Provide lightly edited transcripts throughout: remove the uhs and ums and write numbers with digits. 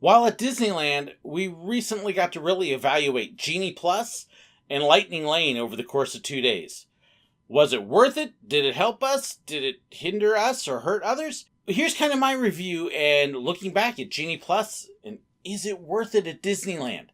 While at Disneyland, we recently got to really evaluate Genie Plus and Lightning Lane over the course of 2 days. Was it worth it? Did it help us? Did it hinder us or hurt others? Here's kind of my review and looking back at Genie Plus, and is it worth it at Disneyland?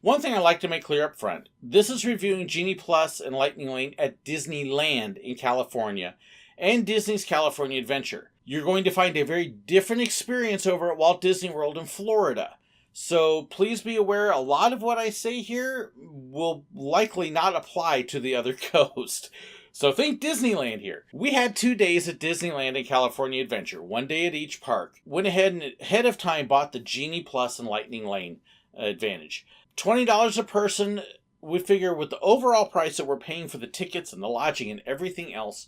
One thing I'd like to make clear up front, this is reviewing Genie Plus and Lightning Lane at Disneyland in California and Disney's California Adventure. You're going to find a very different experience over at Walt Disney World in Florida. So please be aware, a lot of what I say here will likely not apply to the other coast. So think Disneyland here. We had 2 days at Disneyland and California Adventure, 1 day at each park. Went ahead and ahead of time bought the Genie Plus and Lightning Lane Advantage. $20 a person, we figure with the overall price that we're paying for the tickets and the lodging and everything else,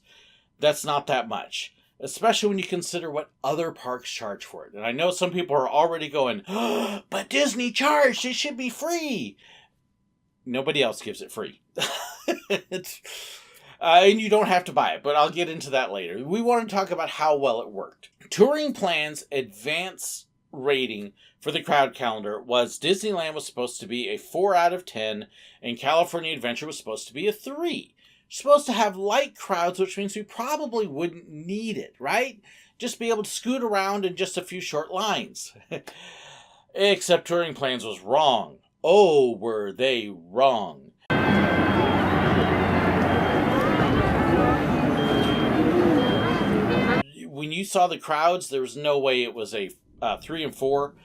that's not that much. Especially when you consider what other parks charge for it. And I know some people are already going, oh, but Disney charged, it should be free. Nobody else gives it free. And you don't have to buy it, but I'll get into that later. We want to talk about how well it worked. Touring Plan's advance rating for the crowd calendar was Disneyland was supposed to be a 4 out of 10 and California Adventure was supposed to be a 3. Supposed to have light crowds, which means we probably wouldn't need it, right? Just be able to scoot around in just a few short lines. Except Touring Plans was wrong. Oh, were they wrong. When you saw the crowds, there was no way it was a 3 and 4.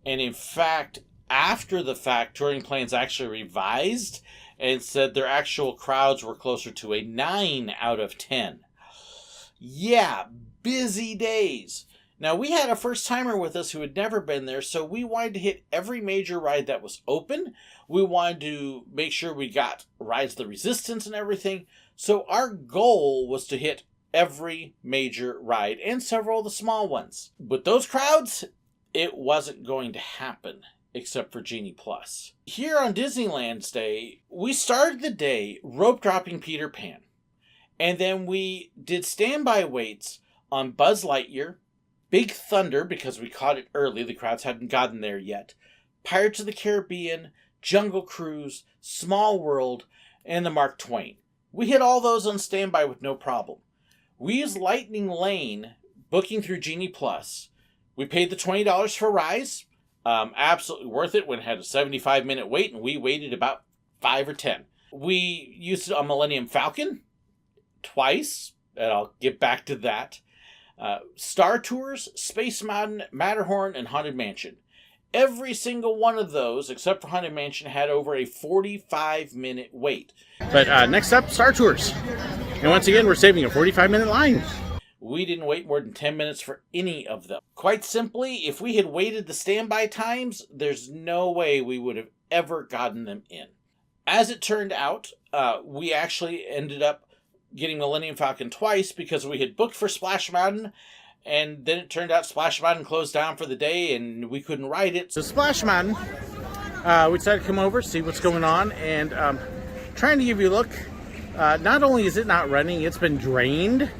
And in fact, after the fact, Touring Plans actually revised and said their actual crowds were closer to a 9 out of 10. Yeah, busy days. Now, we had a first-timer with us who had never been there, so we wanted to hit every major ride that was open. We wanted to make sure we got Rise of the Resistance and everything. So our goal was to hit every major ride and several of the small ones. With those crowds, it wasn't going to happen, except for Genie Plus. Here on Disneyland's Day, we started the day rope dropping Peter Pan. And then we did standby waits on Buzz Lightyear, Big Thunder, because we caught it early, the crowds hadn't gotten there yet, Pirates of the Caribbean, Jungle Cruise, Small World, and the Mark Twain. We hit all those on standby with no problem. We used Lightning Lane, booking through Genie Plus. We paid the $20 for Rise. Absolutely worth it when it had a 75-minute wait, and we waited about 5 or 10. We used a Millennium Falcon twice, and I'll get back to that. Star Tours, Space Mountain, Matterhorn, and Haunted Mansion. Every single one of those, except for Haunted Mansion, had over a 45-minute wait. But next up, Star Tours. And once again, we're saving a 45-minute line. We didn't wait more than 10 minutes for any of them. Quite simply, if we had waited the standby times, there's no way we would have ever gotten them in. As it turned out, we actually ended up getting Millennium Falcon twice because we had booked for Splash Mountain, and then it turned out Splash Mountain closed down for the day and we couldn't ride it. So Splash Mountain, we decided to come over, see what's going on, and trying to give you a look. Not only is it not running, it's been drained.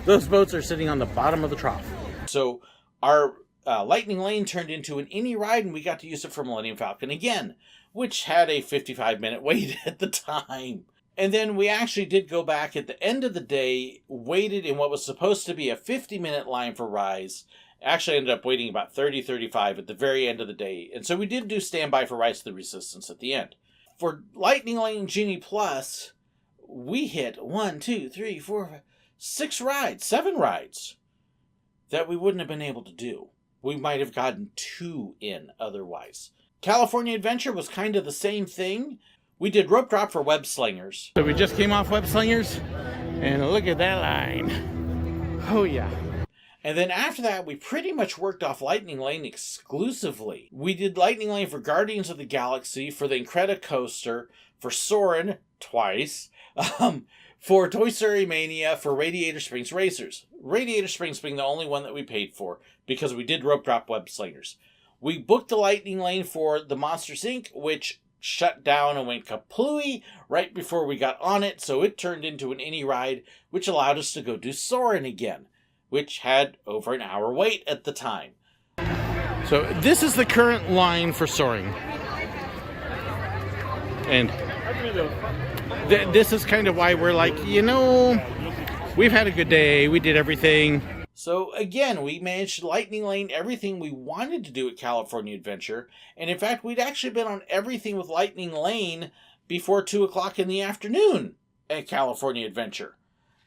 Those boats are sitting on the bottom of the trough. So our Lightning Lane turned into an any ride, and we got to use it for Millennium Falcon again, which had a 55-minute wait at the time. And then we actually did go back at the end of the day, waited in what was supposed to be a 50-minute line for Rise. Actually ended up waiting about 30-35 at the very end of the day. And so we did do standby for Rise of the Resistance at the end. For Lightning Lane Genie Plus, we hit 7 rides that we wouldn't have been able to do. We might have gotten 2 in otherwise. California Adventure was kind of the same thing. We did rope drop for Web Slingers. So we just came off Web Slingers, and look at that line. Oh yeah. And then after that, we pretty much worked off Lightning Lane exclusively. We did Lightning Lane for Guardians of the Galaxy, for the Incredicoaster, for Soarin' twice, for Toy Story Mania, for Radiator Springs Racers. Radiator Springs being the only one that we paid for, because we did rope drop Web Slingers. We booked the Lightning Lane for the Monsters Inc., which shut down and went kaplooey right before we got on it, so it turned into an any ride, which allowed us to go do Soarin' again, which had over an hour wait at the time. So this is the current line for Soarin'. And this is kind of why we're like, we've had a good day, we did everything. So again, we managed to Lightning Lane everything we wanted to do at California Adventure, and in fact, we'd actually been on everything with Lightning Lane before 2 o'clock in the afternoon at California Adventure.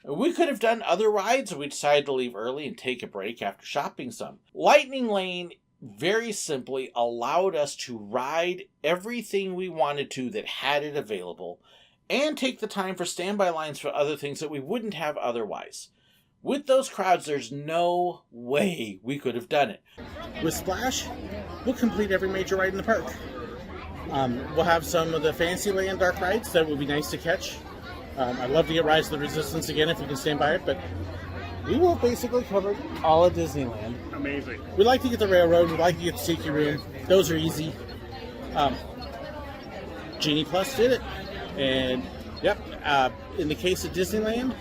We could have done other rides, and we decided to leave early and take a break after shopping some. Lightning Lane very simply allowed us to ride everything we wanted to that had it available, and take the time for standby lines for other things that we wouldn't have otherwise. With those crowds, there's no way we could have done it. With Splash, we'll complete every major ride in the park. We'll have some of the Fantasyland dark rides that would be nice to catch. I'd love to get Rise of the Resistance again if we can stand by it, but we will basically cover all of Disneyland. Amazing. We'd like to get the Railroad, we'd like to get the Tiki Room. Those are easy. Genie Plus did it. And, yep, in the case of Disneyland,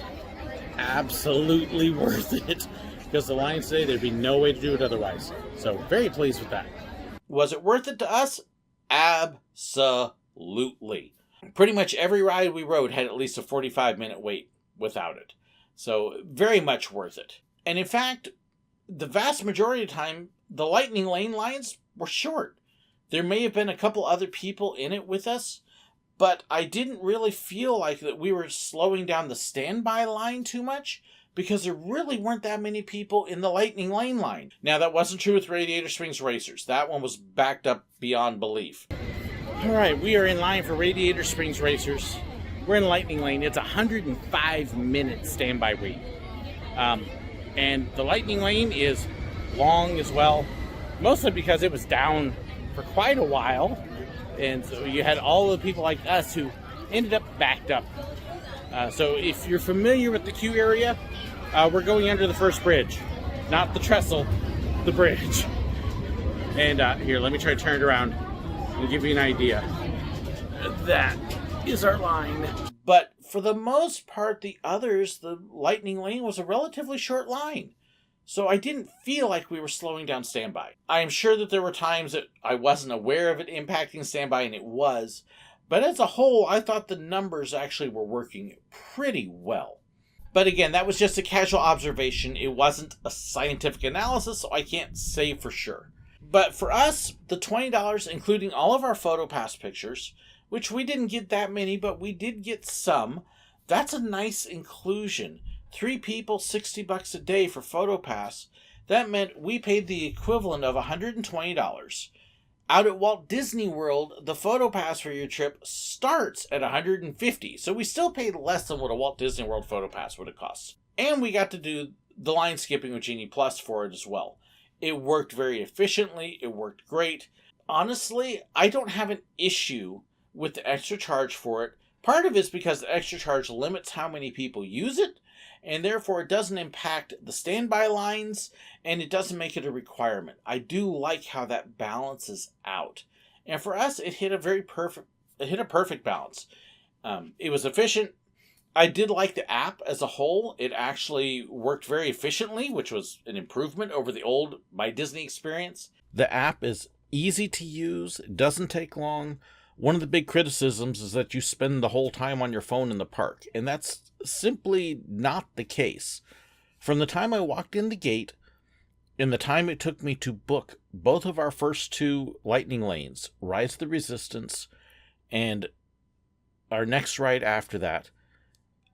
absolutely worth it, because the lines say there'd be no way to do it otherwise. So very pleased with that. Was it worth it to us? Absolutely. Pretty much every ride we rode had at least a 45-minute wait without it. So very much worth it. And in fact, the vast majority of the time, the Lightning Lane lines were short. There may have been a couple other people in it with us, but I didn't really feel like that we were slowing down the standby line too much, because there really weren't that many people in the Lightning Lane line. Now, that wasn't true with Radiator Springs Racers. That one was backed up beyond belief. All right, we are in line for Radiator Springs Racers. We're in Lightning Lane. It's a 105-minute standby wait. And the Lightning Lane is long as well, mostly because it was down for quite a while. And so you had all the people like us who ended up backed up. So if you're familiar with the queue area, we're going under the first bridge. Not the trestle, the bridge. And here, let me try to turn it around and give you an idea. That is our line. But for the most part, the others, the Lightning Lane was a relatively short line. So I didn't feel like we were slowing down standby. I am sure that there were times that I wasn't aware of it impacting standby, and it was. But as a whole, I thought the numbers actually were working pretty well. But again, that was just a casual observation. It wasn't a scientific analysis, so I can't say for sure. But for us, the $20, including all of our PhotoPass pictures, which we didn't get that many, but we did get some, that's a nice inclusion. 3 people, $60 a day for PhotoPass. That meant we paid the equivalent of $120. Out at Walt Disney World, the PhotoPass for your trip starts at $150. So we still paid less than what a Walt Disney World PhotoPass would have cost. And we got to do the line skipping with Genie Plus for it as well. It worked very efficiently. It worked great. Honestly, I don't have an issue with the extra charge for it. Part of it is because the extra charge limits how many people use it, and therefore it doesn't impact the standby lines, and it doesn't make it a requirement. I do like how that balances out. And for us, it hit a perfect balance. It was efficient. I did like the app as a whole. It actually worked very efficiently, which was an improvement over the old My Disney experience. The app is easy to use. It doesn't take long. One of the big criticisms is that you spend the whole time on your phone in the park, and that's simply not the case. From the time I walked in the gate and the time it took me to book both of our first 2 Lightning Lanes, Rise of the Resistance and our next ride after that,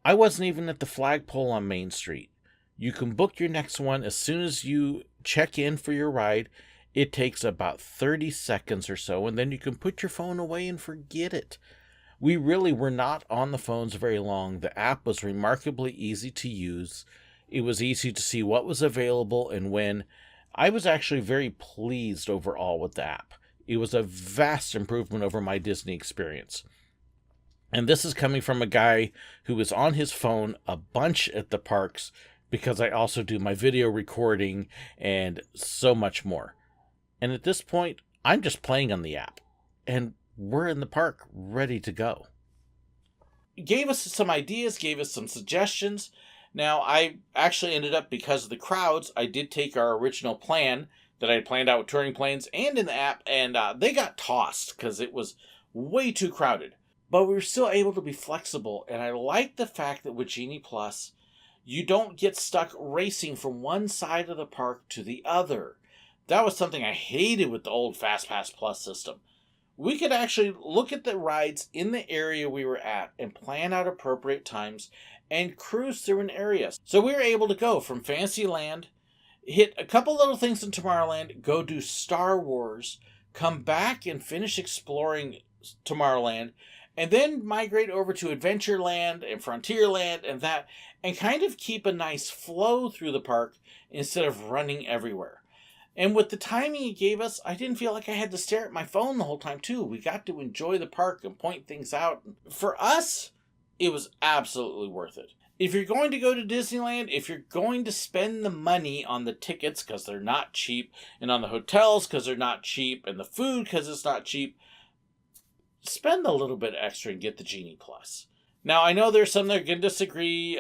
I wasn't even at the flagpole on Main Street. You can book your next one as soon as you check in for your ride. It takes about 30 seconds or so, and then you can put your phone away and forget it. We really were not on the phones very long. The app was remarkably easy to use. It was easy to see what was available and when. I was actually very pleased overall with the app. It was a vast improvement over my Disney experience. And this is coming from a guy who was on his phone a bunch at the parks, because I also do my video recording and so much more. And at this point, I'm just playing on the app. And we're in the park, ready to go. Gave us some ideas, gave us some suggestions. Now, I actually ended up, because of the crowds, I did take our original plan that I had planned out with touring planes and in the app, and they got tossed because it was way too crowded. But we were still able to be flexible, and I like the fact that with Genie Plus, you don't get stuck racing from one side of the park to the other. That was something I hated with the old FastPass Plus system. We could actually look at the rides in the area we were at and plan out appropriate times and cruise through an area. So we were able to go from Fantasyland, hit a couple little things in Tomorrowland, go do Star Wars, come back and finish exploring Tomorrowland, and then migrate over to Adventureland and Frontierland and kind of keep a nice flow through the park instead of running everywhere. And with the timing it gave us, I didn't feel like I had to stare at my phone the whole time, too. We got to enjoy the park and point things out. For us, it was absolutely worth it. If you're going to go to Disneyland, if you're going to spend the money on the tickets because they're not cheap, and on the hotels because they're not cheap, and the food because it's not cheap, spend a little bit extra and get the Genie Plus. Now, I know there's some that are going to disagree,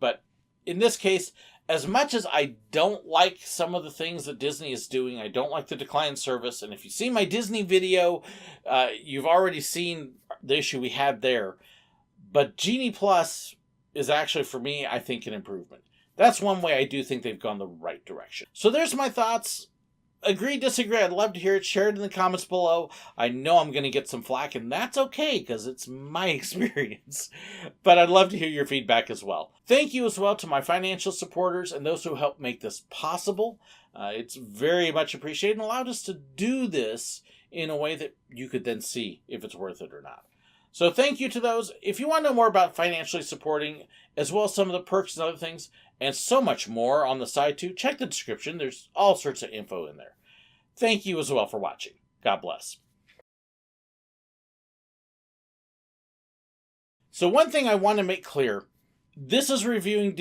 but in this case, as much as I don't like some of the things that Disney is doing, I don't like the decline in service. And if you see my Disney video, you've already seen the issue we had there. But Genie Plus is actually, for me, I think, an improvement. That's one way I do think they've gone the right direction. So there's my thoughts. Agree, disagree, I'd love to hear it. Share it in the comments below. I know I'm going to get some flack, and that's okay, because it's my experience. But I'd love to hear your feedback as well. Thank you as well to my financial supporters and those who helped make this possible. It's very much appreciated and allowed us to do this in a way that you could then see if it's worth it or not. So thank you to those. If you want to know more about financially supporting, as well as some of the perks and other things, and so much more on the side too, check the description. There's all sorts of info in there. Thank you as well for watching. God bless. So one thing I want to make clear, this is reviewing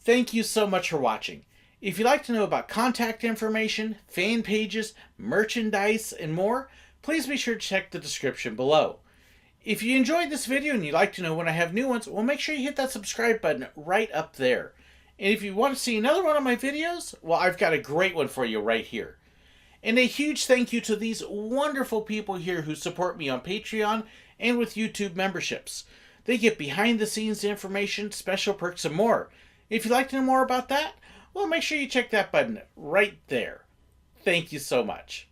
Thank you so much for watching. If you'd like to know about contact information, fan pages, merchandise, and more, please be sure to check the description below. If you enjoyed this video and you'd like to know when I have new ones, well, make sure you hit that subscribe button right up there. And if you want to see another one of my videos, well, I've got a great one for you right here. And a huge thank you to these wonderful people here who support me on Patreon and with YouTube memberships. They get behind-the-scenes information, special perks, and more. If you'd like to know more about that, well, make sure you check that button right there. Thank you so much.